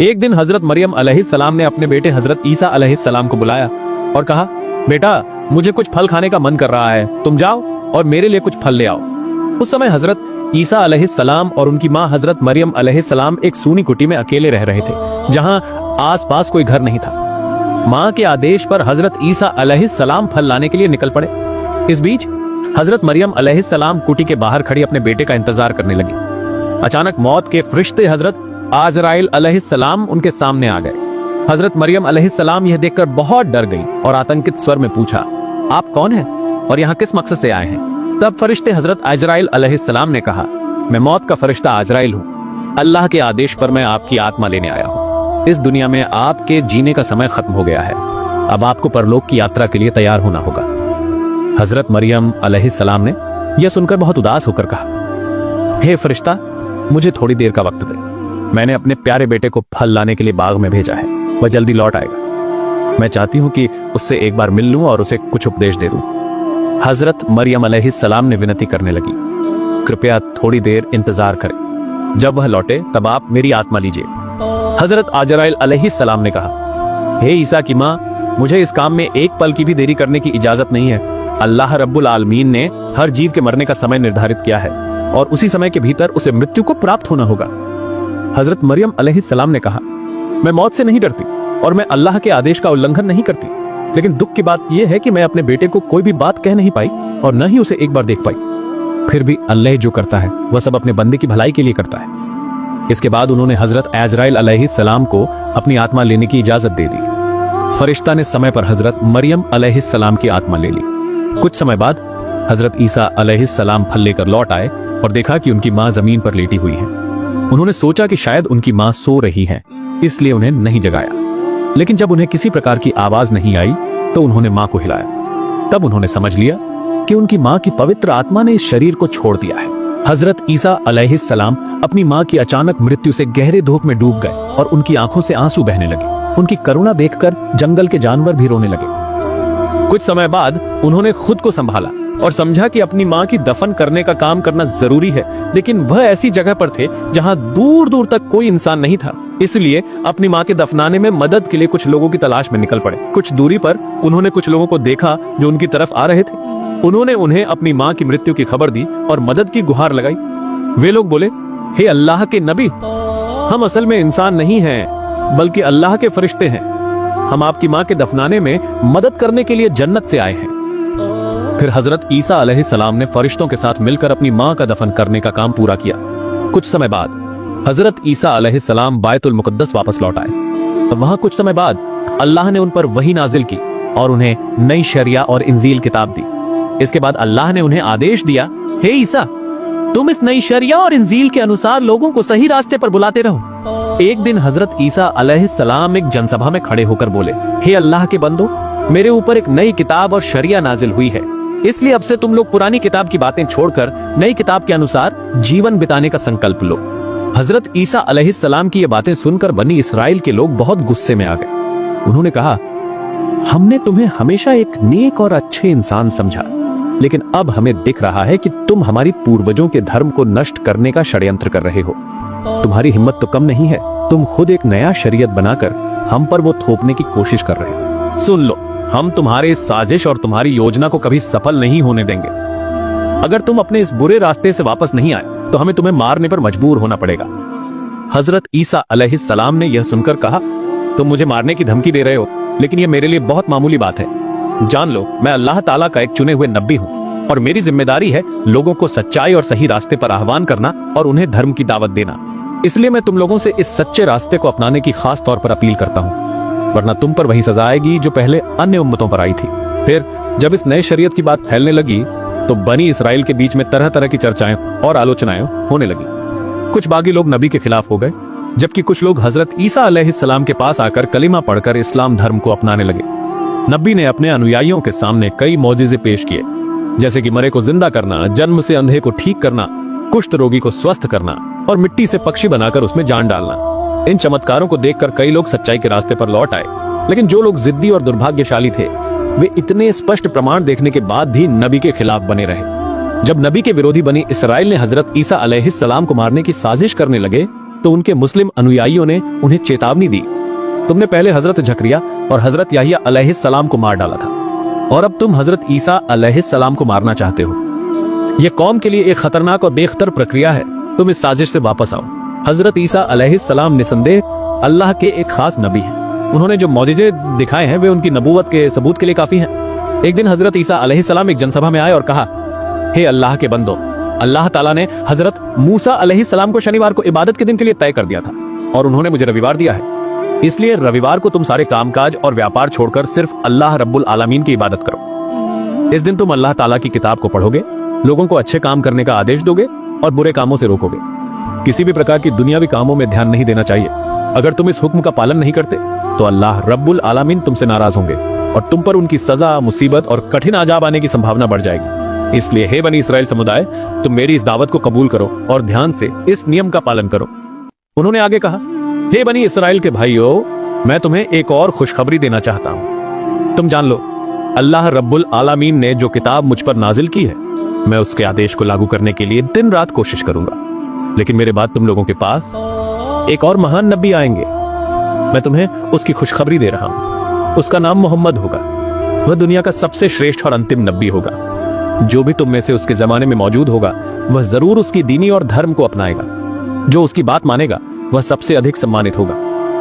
एक दिन हजरत मरियम अलैहिस्सलाम ने अपने बेटे हजरत ईसा अलैहिस्सलाम को बुलाया और कहा, बेटा मुझे कुछ फल खाने का मन कर रहा है, तुम जाओ और मेरे लिए कुछ फल ले आओ। उस समय हजरत ईसा अलैहिस्सलाम और उनकी माँ हजरत मरियम अलैहिस्सलाम एक सूनी कुटी में अकेले रह रहे थे, जहां आसपास कोई घर नहीं था। माँ के आदेश पर हजरत ईसा अलैहिस्सलाम फल लाने के लिए निकल पड़े। इस बीच हजरत मरियम अलैहिस्सलाम कुटी के बाहर खड़ी अपने बेटे का इंतजार करने लगी। अचानक मौत के फरिश्ते हजरत आजराइल अलैहिस्सलाम उनके सामने आ गए। हजरत मरियम अलैहिस्सलाम यह देखकर बहुत डर गई और आतंकित स्वर में पूछा, आप कौन हैं और यहाँ किस मकसद से आए हैं? तब फरिश्ते हजरत आजराइल अलैहिस्सलाम ने कहा, मैं मौत का फरिश्ता आजराइल हूँ। अल्लाह के आदेश पर मैं आपकी आत्मा लेने आया हूँ। इस दुनिया में आपके जीने का समय खत्म हो गया है। अब आपको परलोक की यात्रा के लिए तैयार होना होगा। हजरत मरियम अलैहिस्सलाम ने यह सुनकर बहुत उदास होकर कहा, हे फरिश्ता, मुझे थोड़ी देर का वक्त दे। मैंने अपने प्यारे बेटे को फल लाने के लिए बाग में भेजा है, वह जल्दी लौट आएगा। मैं चाहती हूँ कि उससे एक बार मिल लूं और उसे कुछ उपदेश दे दूं। हजरत मरियम अलैहिस्सलाम ने विनती करने लगी, कृपया थोड़ी देर इंतजार करें, जब वह लौटे तब आप मेरी आत्मा लीजिए। हजरत आजराइल अलैहिस्सलाम ने कहा, हे ईसा की माँ, मुझे इस काम में एक पल की भी देरी करने की इजाजत नहीं है। अल्लाह रब्बुल आलमीन ने हर जीव के मरने का समय निर्धारित किया है और उसी समय के भीतर उसे मृत्यु को प्राप्त होना होगा। हजरत मरियम अलैहिस्सलाम ने कहा, मैं मौत से नहीं डरती और मैं अल्लाह के आदेश का उल्लंघन नहीं करती, लेकिन दुख की बात यह है कि मैं अपने बेटे को कोई भी बात कह नहीं पाई और न ही उसे एक बार देख पाई। फिर भी अल्लाह जो करता है वह सब अपने बंदे की भलाई के लिए करता है। इसके बाद उन्होंने हजरत आजराइल अलैहिस्सलाम को अपनी आत्मा लेने की इजाजत दे दी। फरिश्ता ने समय पर हजरत मरियम अलैहिस्सलाम की आत्मा ले ली। कुछ समय बाद हजरत ईसा अलैहिस्सलाम फल लेकर लौट आए और देखा कि उनकी माँ जमीन पर लेटी हुई है। उन्होंने सोचा कि शायद उनकी माँ सो रही हैं, इसलिए उन्हें नहीं जगाया। लेकिन जब उन्हें किसी प्रकार की आवाज नहीं आई तो उन्होंने माँ को हिलाया। तब उन्होंने समझ लिया कि उनकी माँ की पवित्र आत्मा ने इस शरीर को छोड़ दिया है। हजरत ईसा अलैहिस्सलाम अपनी माँ की अचानक मृत्यु से गहरे दुख में डूब गए और उनकी आंखों से आंसू बहने लगे। उनकी करुणा देखकर जंगल के जानवर भी रोने लगे। कुछ समय बाद उन्होंने खुद को संभाला और समझा कि अपनी माँ की दफन करने का काम करना जरूरी है, लेकिन वह ऐसी जगह पर थे जहाँ दूर दूर तक कोई इंसान नहीं था। इसलिए अपनी माँ के दफनाने में मदद के लिए कुछ लोगों की तलाश में निकल पड़े। कुछ दूरी पर उन्होंने कुछ लोगों को देखा जो उनकी तरफ आ रहे थे। उन्होंने उन्हें अपनी माँ की मृत्यु की खबर दी और मदद की गुहार लगाई। वे लोग बोले, हे अल्लाह के नबी, हम असल में इंसान नहीं हैं बल्कि अल्लाह के फरिश्ते हैं। हम आपकी माँ के दफनाने में मदद करने के लिए जन्नत से आए हैं। फिर हजरत ईसा अलैहिस्सलाम ने फरिश्तों के साथ मिलकर अपनी माँ का दफन करने का काम पूरा किया। कुछ समय बाद हजरत ईसा अलैहिस्सलाम बायतुल मुकद्दस वापस लौट आए। वहां कुछ समय बाद अल्लाह ने उन पर वही नाजिल की और उन्हें नई शरिया और इंजील किताब दी। इसके बाद अल्लाह ने उन्हें आदेश दिया, हे ईसा, तुम इस नई शरिया और इंजील के अनुसार लोगों को सही रास्ते पर बुलाते रहो। एक दिन हजरत ईसा अलैहिस्सलाम एक जनसभा में खड़े होकर बोले, हे अल्लाह के बंदो, मेरे ऊपर एक नई किताब और शरिया नाजिल हुई है, इसलिए अब से तुम लोग पुरानी किताब की बातें छोड़कर नई किताब के अनुसार जीवन बिताने का संकल्प लो। हजरत ईसा अलैहिस्सलाम की ये बातें सुनकर बनी इस्राइल के लोग बहुत गुस्से में आ गए। उन्होंने कहा, हमने तुम्हें हमेशा एक नेक और अच्छे इंसान समझा, लेकिन अब हमें दिख रहा है कि तुम हमारी पूर्वजों के धर्म को नष्ट करने का षड्यंत्र कर रहे हो। तुम्हारी हिम्मत तो कम नहीं है, तुम खुद एक नया शरीयत बनाकर हम पर वो थोपने की कोशिश कर रहे हो। सुन लो, हम तुम्हारे इस साजिश और तुम्हारी योजना को कभी सफल नहीं होने देंगे। अगर तुम अपने इस बुरे रास्ते से वापस नहीं आए तो हमें तुम्हें मारने पर मजबूर होना पड़ेगा। हजरत ईसा अलैहिस्सलाम ने यह सुनकर कहा, तुम मुझे मारने की धमकी दे रहे हो, लेकिन यह मेरे लिए बहुत मामूली बात है। जान लो, मैं अल्लाह ताला का एक चुने हुए नबी हूँ और मेरी जिम्मेदारी है लोगों को सच्चाई और सही रास्ते पर आह्वान करना और उन्हें धर्म की दावत देना। इसलिए मैं तुम लोगों से इस सच्चे रास्ते को अपनाने की खास तौर पर अपील करता हूँ, वरना तुम पर वही सजा आएगी जो पहले अन्य उम्मतों पर आई थी। फिर जब इस नए शरीयत की बात फैलने लगी तो बनी इस्राइल के बीच में तरह तरह की चर्चाएं और आलोचनाएं होने लगी। कुछ बागी लोग नबी के खिलाफ हो गए, जबकि कुछ लोग हजरत ईसा अलैहिस्सलाम के पास आकर कलिमा पढ़कर इस्लाम धर्म को अपनाने लगे। नबी ने अपने अनुयायियों के सामने कई मौजिज़े पेश किए, जैसे कि मरे को जिंदा करना, जन्म से अंधे को ठीक करना, कुष्ठ रोगी को स्वस्थ करना और मिट्टी से पक्षी बनाकर उसमें जान डालना। इन चमत्कारों को देखकर कई लोग सच्चाई के रास्ते पर लौट आए, लेकिन जो लोग जिद्दी और दुर्भाग्यशाली थे वे इतने स्पष्ट प्रमाण देखने के बाद भी नबी के खिलाफ बने रहे। जब नबी के विरोधी बनी इस्राइल ने हजरत ईसा अलैहिस्सलाम को मारने की साजिश करने लगे तो उनके मुस्लिम अनुयायियों ने उन्हें चेतावनी दी, तुमने पहले हजरत जकरिया और हजरत याहिया अलैहिस्सलाम को मार डाला था और अब तुम हजरत ईसा अलैहिस्सलाम को मारना चाहते हो। यह कौम के लिए एक खतरनाक और बेखतर प्रक्रिया है। तुम इस साजिश से वापस आओ। हजरत ईसा अलैहिस्सलाम निसंदेह अल्लाह के एक खास नबी हैं। उन्होंने जो मौजिज़े दिखाए हैं वे उनकी नबूवत के सबूत के लिए काफी हैं। एक दिन हजरत ईसा अलैहिस्सलाम एक जनसभा में आए और कहा, हे अल्लाह के बंदो, अल्लाह ताला ने हजरत मूसा अलैहिस्सलाम को शनिवार को इबादत के दिन के लिए तय कर दिया था और उन्होंने मुझे रविवार दिया है। इसलिए रविवार को तुम सारे कामकाज और व्यापार छोड़कर सिर्फ अल्लाह रब्बुल आलमीन की इबादत करो। इस दिन तुम अल्लाह ताला की किताब को पढ़ोगे, लोगों को अच्छे काम करने का आदेश दोगे और बुरे कामों से रोकोगे। किसी भी प्रकार की दुनियावी कामों में ध्यान नहीं देना चाहिए। अगर तुम इस हुक्म का पालन नहीं करते तो अल्लाह रब्बुल आलमीन तुमसे नाराज होंगे और तुम पर उनकी सजा, मुसीबत और कठिन अजाब आने की संभावना बढ़ जाएगी। इसलिए हे बनी इस्राएल समुदाय, तुम मेरी इस दावत को कबूल करो और ध्यान से इस नियम का पालन करो। उन्होंने आगे कहा, हे बनी इस्राएल के भाइयों, मैं तुम्हें एक और खुशखबरी देना चाहता हूं। तुम जान लो, अल्लाह रब्बुल आलमीन ने जो किताब मुझ पर नाजिल की है, मैं उसके आदेश को लागू करने के लिए दिन रात कोशिश करूंगा। लेकिन मेरे बाद तुम लोगों के पास एक और महान नबी आएंगे। मैं तुम्हें उसकी खुशखबरी दे रहा हूं। उसका नाम मोहम्मद होगा। वह दुनिया का सबसे श्रेष्ठ और अंतिम नबी होगा। जो भी तुम में से उसके जमाने में मौजूद होगा, वह जरूर उसकी दीनी और धर्म को अपनाएगा। जो उसकी बात मानेगा वह सबसे अधिक सम्मानित होगा।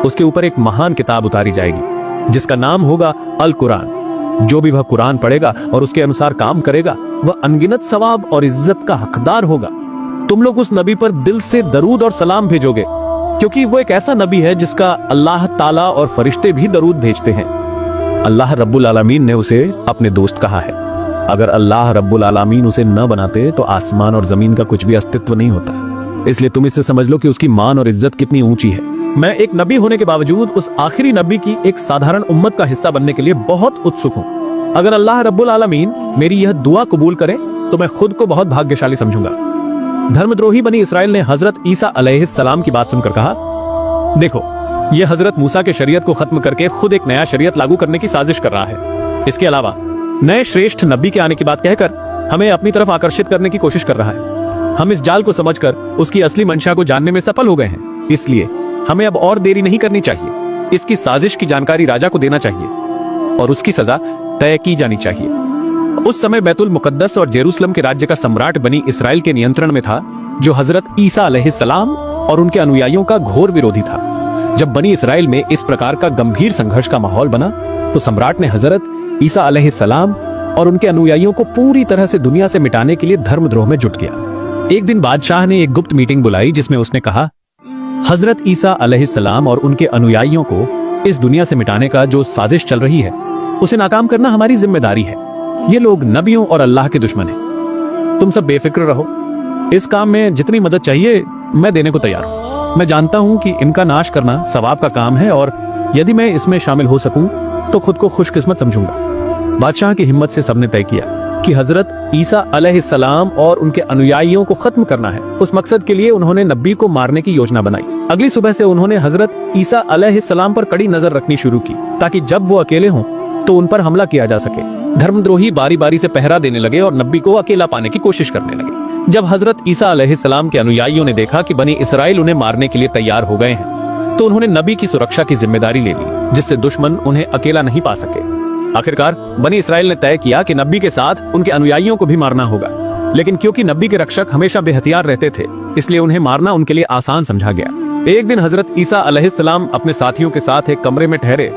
उसके ऊपर एक महान किताब उतारी जाएगी जिसका नाम होगा अल कुरान। जो भी वह कुरान पढ़ेगा और उसके अनुसार काम करेगा, वह अनगिनत सवाब और इज्जत का हकदार होगा। तुम लोग उस नबी पर दिल से दरूद और सलाम भेजोगे, क्योंकि वो एक ऐसा नबी है जिसका अल्लाह ताला और फरिश्ते भी दरूद भेजते हैं। अल्लाह रब्बुल आलमीन ने उसे अपने दोस्त कहा है। अगर अल्लाह रब्बुल आलमीन उसे न बनाते तो आसमान और जमीन का कुछ भी अस्तित्व नहीं होता। इसलिए तुम इससे समझ लो कि उसकी मान और इज्जत कितनी ऊंची है। मैं एक नबी होने के बावजूद उस आखिरी नबी की एक साधारण उम्मत का हिस्सा बनने के लिए बहुत उत्सुक हूँ। अगर अल्लाह रब्बुल आलमीन मेरी यह दुआ कबूल करे तो मैं खुद को बहुत भाग्यशाली समझूंगा। धर्मद्रोही बनी इस्राएल ने हजरत ईसा अलैहिस्सलाम की बात सुनकर कहा, देखो, यह हजरत मूसा के शरीयत को खत्म करके खुद एक नया शरीयत लागू करने की साजिश कर रहा है। इसके अलावा नए श्रेष्ठ नबी के आने की बात कहकर हमें अपनी तरफ आकर्षित करने की कोशिश कर रहा है। हम इस जाल को समझकर उसकी असली मंशा को जानने में सफल हो गए हैं। इसलिए हमें अब और देरी नहीं करनी चाहिए। इसकी साजिश की जानकारी राजा को देना चाहिए और उसकी सजा तय की जानी चाहिए। उस समय बैतुल मुकद्दस और जेरूसलम के राज्य का सम्राट बनी इस्राएल के नियंत्रण में था, जो हजरत ईसा अलैहिस्सलाम और उनके अनुयायियों का घोर विरोधी था। जब बनी इस्राएल में इस प्रकार का गंभीर संघर्ष का माहौल बना तो सम्राट ने हजरत ईसा अलैहिस्सलाम और उनके अनुयायियों को पूरी तरह से दुनिया से मिटाने के लिए धर्मद्रोह में जुट गया। एक दिन बादशाह ने एक गुप्त मीटिंग बुलाई जिसमें उसने कहा, हजरत ईसा अलैहिस्सलाम और उनके अनुयायियों को इस दुनिया से मिटाने का जो साजिश चल रही है उसे नाकाम करना हमारी जिम्मेदारी है। ये लोग नबियों और अल्लाह के दुश्मन हैं। तुम सब बेफिक्र रहो। इस काम में जितनी मदद चाहिए मैं देने को तैयार हूं। मैं जानता हूं कि इनका नाश करना सवाब का काम है और यदि मैं इसमें शामिल हो सकूं तो खुद को खुशकिस्मत समझूंगा। बादशाह की हिम्मत से सबने तय किया कि हजरत ईसा अलैहिस्सलाम और उनके अनुयायियों को खत्म करना है। उस मकसद के लिए उन्होंने नबी को मारने की योजना बनाई। अगली सुबह से उन्होंने हजरत ईसा अलैहिस्सलाम पर कड़ी नजर रखनी शुरू की ताकि जब वो अकेले हों तो उन पर हमला किया जा सके। धर्मद्रोही बारी बारी से पहरा देने लगे और नबी को अकेला पाने की कोशिश करने लगे। जब हजरत ईसा अलैहिस्सलाम के अनुयायियों ने देखा कि बनी इस्राएल उन्हें मारने के लिए तैयार हो गए हैं तो उन्होंने नबी की सुरक्षा की जिम्मेदारी ले ली, जिससे दुश्मन उन्हें अकेला नहीं पा सके। आखिरकार बनी इस्राएल ने तय किया कि नबी के साथ उनके अनुयायियों को भी मारना होगा, लेकिन क्योंकि नबी के रक्षक हमेशा बेहतियार रहते थे इसलिए उन्हें मारना उनके लिए आसान समझा गया। एक दिन हजरत ईसा अलैहिस्सलाम अपने साथियों के साथ एक कमरे में ठहरे।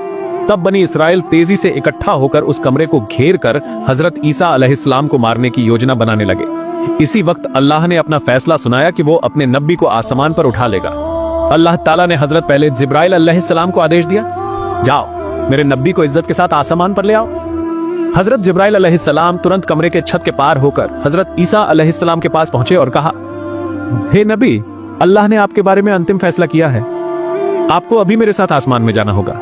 तब बनी इस्राएल तेजी से इकट्ठा होकर उस कमरे को घेर कर हजरत ईसा अलैहिस्सलाम को मारने की योजना बनाने लगे। इसी वक्त अल्लाह ने अपना फैसला सुनाया कि वो अपने नबी को आसमान पर उठा लेगा। अल्लाह ताला ने हजरत पहले जिब्राइल अलैहिस्सलाम को आदेश दिया, जाओ मेरे नबी को इज्जत के साथ आसमान पर ले आओ। हजरत जिब्राइल अलैहिस्सलाम तुरंत कमरे के छत के पार होकर हजरत ईसा अलैहिस्सलाम के पास पहुंचे और कहा, हे नबी, अल्लाह ने आपके बारे में अंतिम फैसला किया है। आपको अभी मेरे साथ आसमान में जाना होगा।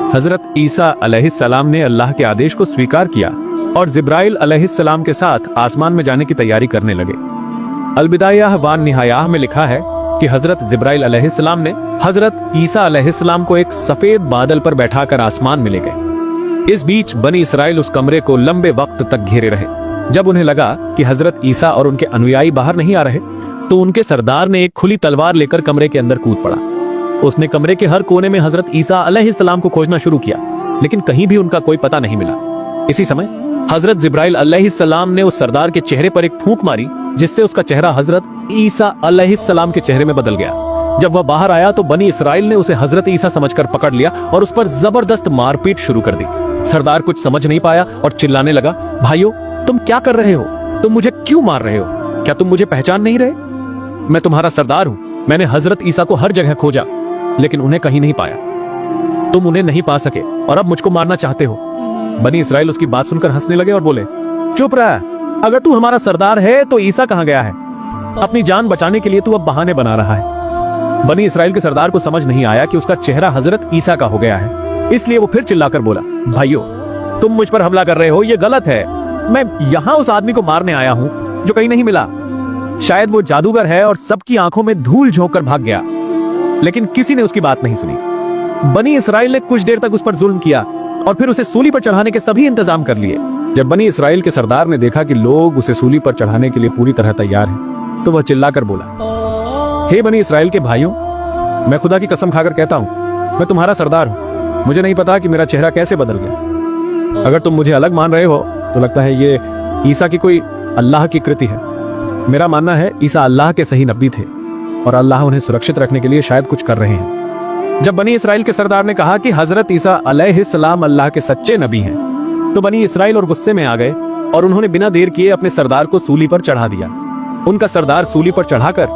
हजरत ईसा अलैहिस्सलाम ने अल्लाह के आदेश को स्वीकार किया और जिब्राइल अलैहिस्सलाम के साथ आसमान में जाने की तैयारी करने लगे। अलबिदायाह व निहायाह में लिखा है कि हजरत जिब्राइल अलैहिस्सलाम ने हजरत ईसा अलैहिस्सलाम को एक सफेद बादल पर बैठाकर आसमान में ले गए। इस बीच बनी इस्राएल उस कमरे को लंबे वक्त तक घेरे रहे। जब उन्हें लगा कि हजरत ईसा और उनके अनुयायी बाहर नहीं आ रहे तो उनके सरदार ने एक खुली तलवार लेकर कमरे के अंदर कूद पड़ा। उसने कमरे के हर कोने में हजरत ईसा अलैहिस्सलाम को खोजना शुरू किया, लेकिन कहीं भी उनका कोई पता नहीं मिला। इसी समय हजरत जिब्राइल अलैहिस्सलाम ने उस सरदार के चेहरे पर एक फूंक मारी, जिससे उसका चेहरा हजरत ईसा अलैहिस्सलाम के चेहरे में बदल गया। जब वह बाहर आया तो बनी इसराइल ने उसे हजरत ईसा समझकर पकड़ लिया और उस पर जबरदस्त मारपीट शुरू कर दी। सरदार कुछ समझ नहीं पाया और चिल्लाने लगा, भाइयों तुम क्या कर रहे हो? तुम मुझे क्यों मार रहे हो? क्या तुम मुझे पहचान नहीं रहे? मैं तुम्हारा सरदार हूं। मैंने हजरत ईसा को हर जगह खोजा, लेकिन उन्हें कहीं नहीं पाया। तुम उन्हें नहीं पा सके और अब मुझको मारना चाहते हो। बनी इसराइल उसकी बात सुनकर हंसने लगे और बोले, चुप रह, अगर तू हमारा सरदार है तो ईसा कहां गया है? अपनी जान बचाने के लिए तू अब बहाने बना रहा है। बनी इसराइल के सरदार को समझ नहीं आया कि उसका चेहरा हजरत ईसा का हो गया है, इसलिए वो फिर चिल्लाकर बोला, भाइयों तुम मुझ पर हमला कर रहे हो, ये गलत है। मैं यहां उस आदमी को मारने आया हूं जो कहीं नहीं मिला। शायद वो जादूगर है और सबकी आंखों में धूल झोंक कर भाग गया, लेकिन किसी ने उसकी बात नहीं सुनी। बनी इसराइल ने कुछ देर तक उस पर जुल्म किया और फिर उसे सूली पर चढ़ाने के सभी इंतजाम कर लिए। जब बनी इसराइल के सरदार ने देखा कि लोग उसे सूली पर चढ़ाने के लिए पूरी तरह तैयार हैं, तो वह चिल्लाकर बोला, हे बनी इसराइल के भाइयों, मैं खुदा की कसम खाकर कहता हूं, मैं तुम्हारा सरदार हूं। मुझे नहीं पता कि मेरा चेहरा कैसे बदल गया। अगर तुम मुझे अलग मान रहे हो तो लगता है ये ईसा की कोई अल्लाह की कृति है। मेरा मानना है ईसा अल्लाह के सही नबी थे और अल्लाह उन्हें सुरक्षित रखने के लिए शायद कुछ कर रहे हैं। जब बनी इसराइल के सरदार ने कहा कि हजरत ईसा अलैहिस्सलाम अल्लाह के सच्चे नबी हैं, तो बनी इसराइल और गुस्से में आ गए और उन्होंने बिना देर किए अपने सरदार को सूली पर चढ़ा दिया। उनका सरदार सूली पर चढ़ाकर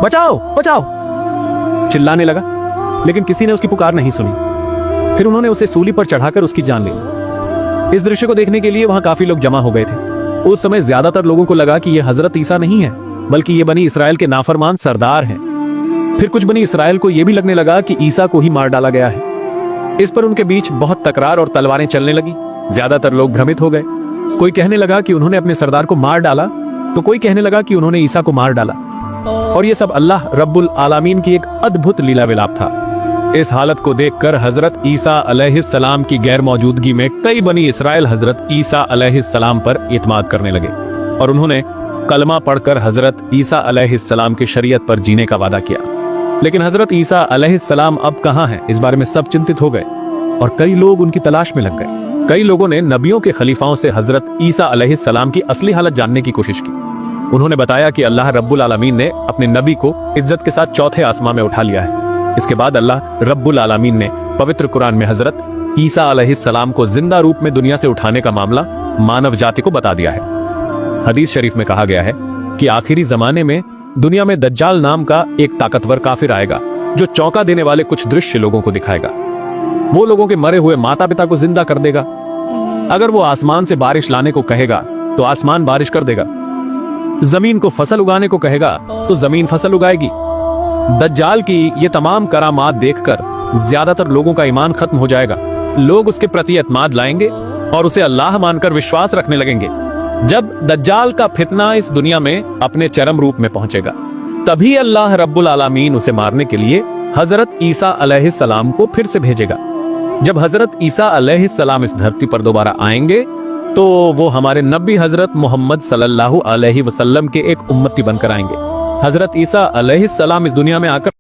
बचाओ बचाओ चिल्लाने लगा, लेकिन किसी ने उसकी पुकार नहीं सुनी। फिर उन्होंने उसे सूली पर चढ़ाकर उसकी जान ले ली। इस दृश्य को देखने के लिए वहां काफी लोग जमा हो गए थे। उस समय ज्यादातर लोगों को लगा कि यह हजरत ईसा नहीं है, बल्कि ये बनी इसराइल के नाफरमान सरदार हैं। फिर कुछ बनी इसराइल को यह भी लगने लगा कि ईसा को ही मार डाला गया है। इस पर उनके बीच बहुत तकरार और तलवारें चलने लगी। ज्यादातर लोग भ्रमित हो गए। कोई कहने लगा कि उन्होंने अपने सरदार को मार डाला, तो कोई कहने लगा कि उन्होंने ईसा को मार डाला। और ये सब अल्लाह रब्बुल आलामीन की एक अद्भुत लीला विलाप था। इस हालत को देखकर हजरत ईसा अलैहिस्सलाम की गैर मौजूदगी में कई बनी इसराइल हजरत ईसा अलैहिस्सलाम पर इत्माद करने लगे और उन्होंने कलमा पढ़कर हजरत ईसा अलैहिस्सलाम की शरीयत पर जीने का वादा किया। लेकिन हजरत ईसा अलैहिस्सलाम अब कहां हैं, इस बारे में सब चिंतित हो गए और कई लोग उनकी तलाश में लग गए। कई लोगों ने नबियों के खलीफाओं से हजरत ईसा अलैहिस्सलाम की असली हालत जानने की कोशिश की। उन्होंने बताया कि अल्लाह रब्बुल आलमीन ने अपने नबी को इज्जत के साथ चौथे आसमां में उठा लिया है। इसके बाद अल्लाह रब्बुल आलमीन ने पवित्र कुरान में हजरत ईसा अलैहिस्सलाम को जिंदा रूप में दुनिया से उठाने का मामला मानव जाति को बता दिया है। हदीस शरीफ में कहा गया है कि आखिरी जमाने में दुनिया में दज्जाल नाम का एक ताकतवर काफिर आएगा जो चौंका देने वाले कुछ दृश्य लोगों को दिखाएगा। वो लोगों के मरे हुए माता पिता को जिंदा कर देगा। अगर वो आसमान से बारिश लाने को कहेगा तो आसमान बारिश कर देगा। जमीन को फसल उगाने को कहेगा तो जमीन फसल उगाएगी। दज्जाल की ये तमाम करामात देखकर ज्यादातर लोगों का ईमान खत्म हो जाएगा। लोग उसके प्रति एतमाद लाएंगे और उसे अल्लाह मानकर विश्वास रखने लगेंगे। जब दज्जाल का फितना इस दुनिया में अपने चरम रूप में पहुंचेगा, तभी अल्लाह रब्बुल आलमीन उसे मारने के लिए हजरत ईसा अलैहिस्सलाम को फिर से भेजेगा। जब हजरत ईसा अलैहिस्सलाम इस धरती पर दोबारा आएंगे तो वो हमारे नबी हजरत मोहम्मद सल्लल्लाहु अलैहि वसल्लम के एक उम्मती बनकर आएंगे। हजरत ईसा अलैहिस्सलाम इस दुनिया में आकर